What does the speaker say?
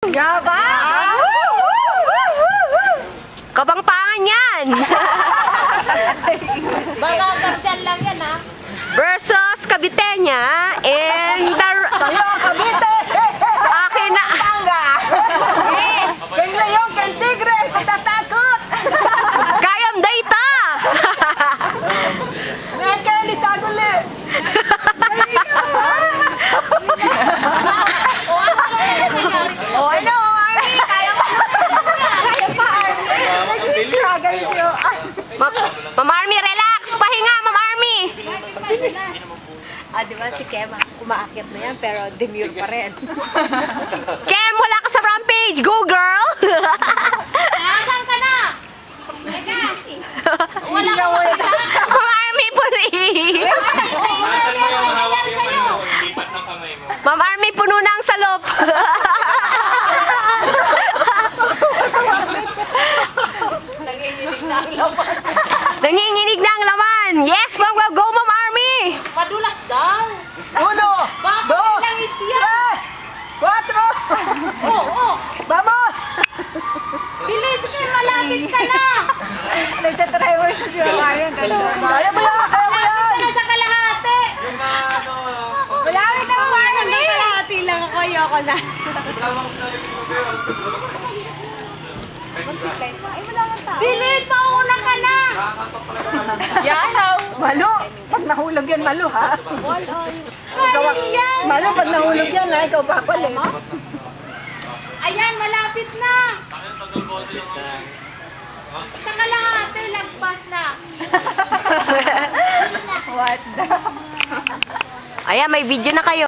Yabang! Kabangpangan yan! Baka gagsyan lang yan, ha? Versus Caviteña and the... Tayo, Cavite! Akin na... Tanga! Yes! Kang Leon, kang Tigre! Matatakot! Kayam data! Nakakali sa aguli! Oh, ano, Army? Kaya pa! Kaya pa, Army! Struggle siyo. Ma'am Army, relax! Pahinga, Ma'am Army! Ah, di ba si Kema, umaakit na yan, pero demure pa rin. Kem, wala ka sa rampage! Go, girl! Nasaan ka na? Wala ka pa. Ma'am Army, puri! Nasaan mo yung hawak yung ano, lipat ng kamay mo. Ma'am Army, puno na ang salop! Nanginginig na ang laman! Yes, ma'am! Go, Ma'am Army! Madulas daw. Uno! Bakit Dos! lang isya? Tres! Cuatro! Oo. Vamos! Bilis ka, malapit ka na. Nagtatry mo sa siya ngayon. Kaya mo yan! Kaya mo yan! Malapit ka na sa kalahati. Yung ano, Malapit na, Ma'am Army! Kalahati lang ako, ayoko na. lamang sa Bilis, mauna ka na. Yalaw! Malo! Pag nahulog yan, malo ha? Kali yan. Malo, pag nahulog yan ha, ikaw papalit. Ayan, malapit na. Sa kalahati, lagpas na. Ayan, may video na kayo.